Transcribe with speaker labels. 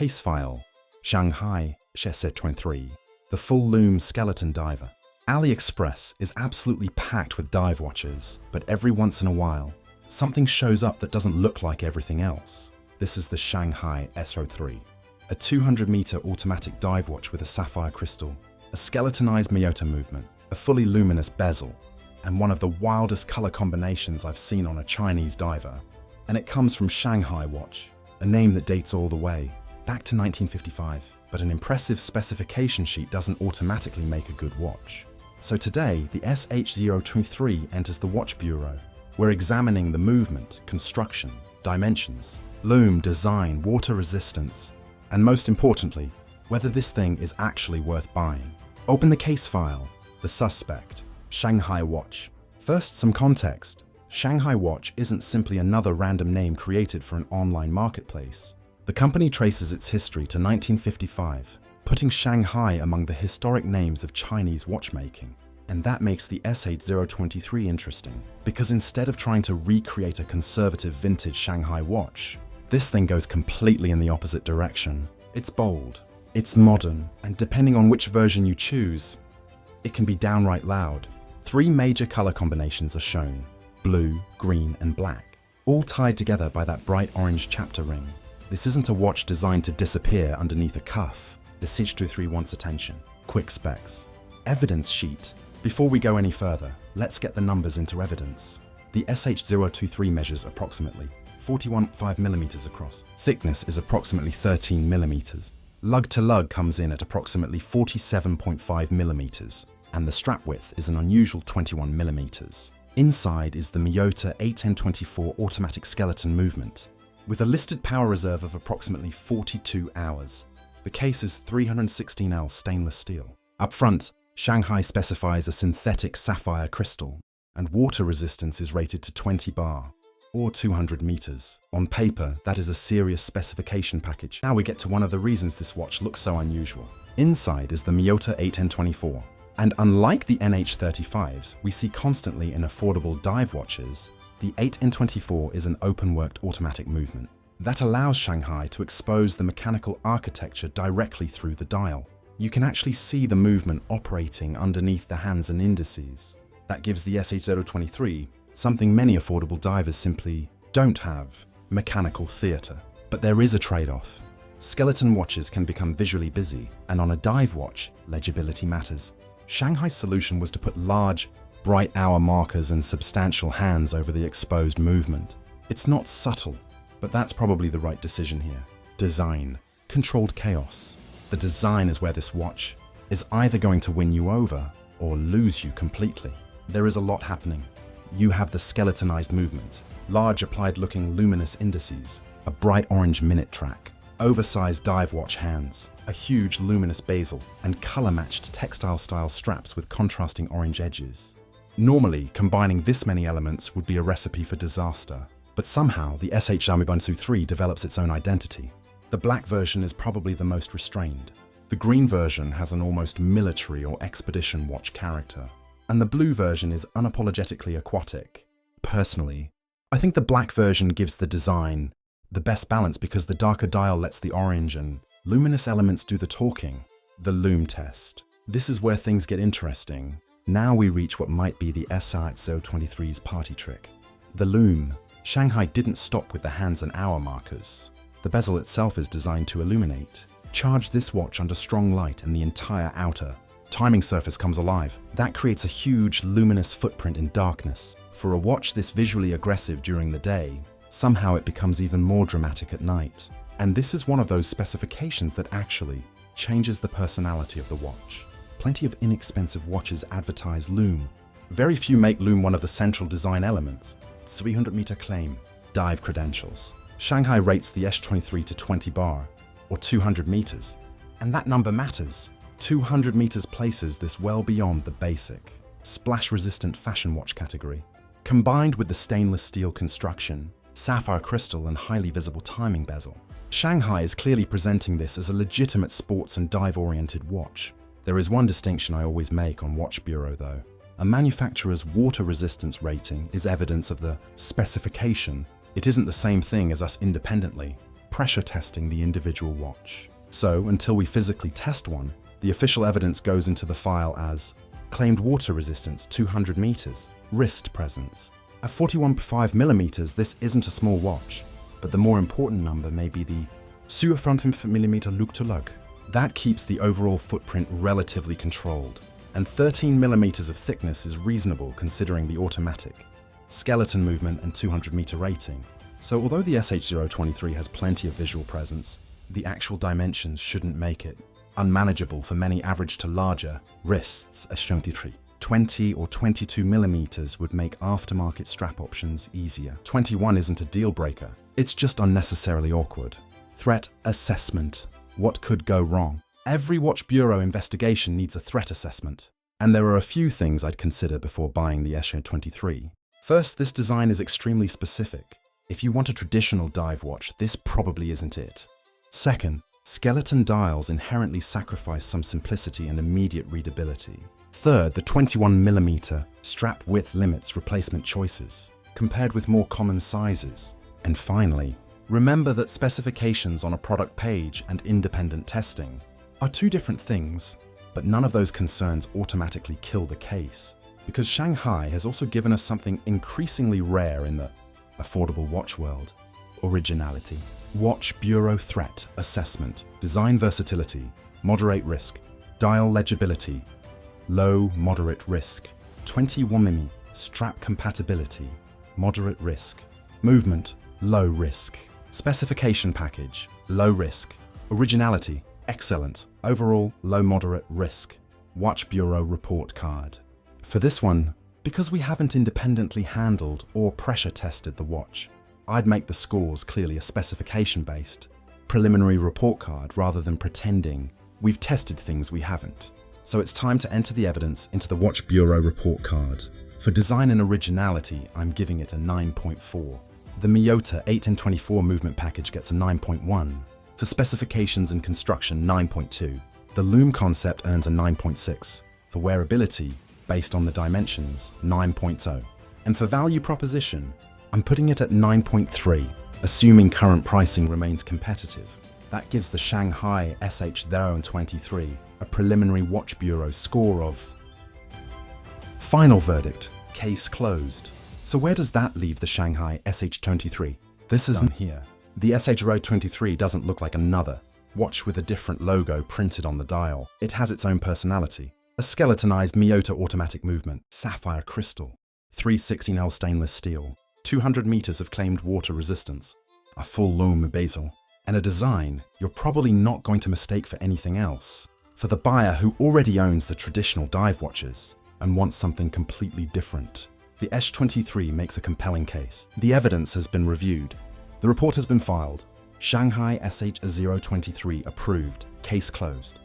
Speaker 1: Case file, Shanghai SH023, the Full-Lume skeleton diver. AliExpress is absolutely packed with dive watches, but every once in a while, something shows up that doesn't look like everything else. This is the Shanghai SH023, a 200-meter automatic dive watch with a sapphire crystal, a skeletonized Miyota movement, a fully luminous bezel, and one of the wildest color combinations I've seen on a Chinese diver. And it comes from Shanghai Watch, a name that dates all the way back to 1955. But an impressive specification sheet doesn't automatically make a good watch. So today, the SH023 enters the Watch Bureau. We're examining the movement, construction, dimensions, lume, design, water resistance, and most importantly, whether this thing is actually worth buying. Open the case file. The suspect, Shanghai Watch. First, some context. Shanghai Watch isn't simply another random name created for an online marketplace. The company traces its history to 1955, putting Shanghai among the historic names of Chinese watchmaking. And that makes the SH023 interesting, because instead of trying to recreate a conservative vintage Shanghai watch, this thing goes completely in the opposite direction. It's bold, it's modern, and depending on which version you choose, it can be downright loud. 3 major color combinations are shown: blue, green, and black, all tied together by that bright orange chapter ring. This isn't a watch designed to disappear underneath a cuff. The SH023 wants attention. Quick specs. Evidence sheet. Before we go any further, let's get the numbers into evidence. The SH023 measures approximately 41.5 millimeters across. Thickness is approximately 13 millimeters. Lug-to-lug comes in at approximately 47.5 millimeters, and the strap width is an unusual 21 millimeters. Inside is the Miyota 81024 automatic skeleton movement, with a listed power reserve of approximately 42 hours. The case is 316L stainless steel. Up front, Shanghai specifies a synthetic sapphire crystal, and water resistance is rated to 20 bar, or 200 meters. On paper, that is a serious specification package. Now we get to one of the reasons this watch looks so unusual. Inside is the Miyota 81024. And unlike the NH35s we see constantly in affordable dive watches, the 8N24 is an open-worked automatic movement. That allows Shanghai to expose the mechanical architecture directly through the dial. You can actually see the movement operating underneath the hands and indices. That gives the SH023 something many affordable divers simply don't have: mechanical theatre. But there is a trade-off. Skeleton watches can become visually busy, and on a dive watch, legibility matters. Shanghai's solution was to put large, bright hour markers and substantial hands over the exposed movement. It's not subtle, but that's probably the right decision here. Design. Controlled chaos. The design is where this watch is either going to win you over or lose you completely. There is a lot happening. You have the skeletonized movement, large applied-looking luminous indices, a bright orange minute track, oversized dive watch hands, a huge luminous bezel, and color-matched textile-style straps with contrasting orange edges. Normally, combining this many elements would be a recipe for disaster, but somehow the SH023 develops its own identity. The black version is probably the most restrained. The green version has an almost military or expedition watch character, and the blue version is unapologetically aquatic. Personally, I think the black version gives the design the best balance because the darker dial lets the orange and luminous elements do the talking. The lume test. This is where things get interesting. Now we reach what might be the SH023's party trick. The lume. Shanghai didn't stop with the hands and hour markers. The bezel itself is designed to illuminate. Charge this watch under strong light and the entire outer timing surface comes alive. That creates a huge luminous footprint in darkness. For a watch this visually aggressive during the day, somehow it becomes even more dramatic at night. And this is one of those specifications that actually changes the personality of the watch. Plenty of inexpensive watches advertise lume. Very few make lume one of the central design elements. 300-meter claim. Dive credentials. Shanghai rates the SH023 to 20 bar, or 200 meters. And that number matters. 200 meters places this well beyond the basic, splash-resistant fashion watch category. Combined with the stainless steel construction, sapphire crystal and highly visible timing bezel, Shanghai is clearly presenting this as a legitimate sports and dive-oriented watch. There is one distinction I always make on Watch Bureau though. A manufacturer's water resistance rating is evidence of the specification. It isn't the same thing as us independently pressure testing the individual watch. So, until we physically test one, the official evidence goes into the file as claimed water resistance 200 meters, wrist presence. At 41.5 millimeters, this isn't a small watch, but the more important number may be the 57 millimeter lug-to-lug. That keeps the overall footprint relatively controlled, and 13 millimeters of thickness is reasonable considering the automatic, skeleton movement and 200-meter rating. So although the SH023 has plenty of visual presence, the actual dimensions shouldn't make it unmanageable for many average to larger wrists SH023. 20 or 22 millimeters would make aftermarket strap options easier. 21 isn't a deal breaker, it's just unnecessarily awkward. Threat assessment. What could go wrong? Every Watch Bureau investigation needs a threat assessment, and there are a few things I'd consider before buying the SH023. First, this design is extremely specific. If you want a traditional dive watch, this probably isn't it. Second, skeleton dials inherently sacrifice some simplicity and immediate readability. Third, the 21mm strap width limits replacement choices, compared with more common sizes. And finally, remember that specifications on a product page and independent testing are two different things, but none of those concerns automatically kill the case, because Shanghai has also given us something increasingly rare in the affordable watch world: originality. Watch Bureau Threat Assessment. Design versatility, moderate risk. Dial legibility, low, moderate risk. 21mm strap compatibility, moderate risk. Movement, low risk. Specification package, low risk. Originality, excellent. Overall, low moderate risk. Watch Bureau report card. For this one, because we haven't independently handled or pressure tested the watch, I'd make the scores clearly a specification-based, preliminary report card rather than pretending we've tested things we haven't. So it's time to enter the evidence into the Watch Bureau report card. For design and originality, I'm giving it a 9.4. The Miyota 8-in-24 movement package gets a 9.1. For specifications and construction, 9.2. The Lume concept earns a 9.6. For wearability, based on the dimensions, 9.0. And for value proposition, I'm putting it at 9.3, assuming current pricing remains competitive. That gives the Shanghai SH023 a preliminary Watch Bureau score of... Final verdict, case closed. So where does that leave the Shanghai SH023? This isn't here. The SH023 doesn't look like another watch with a different logo printed on the dial. It has its own personality. A skeletonized Miyota automatic movement, Sapphire crystal, 316L stainless steel, 200 meters of claimed water resistance, a Full-Lume bezel, and a design you're probably not going to mistake for anything else. For the buyer who already owns the traditional dive watches and wants something completely different, the SH023 makes a compelling case. The evidence has been reviewed. The report has been filed. Shanghai SH023 approved. Case closed.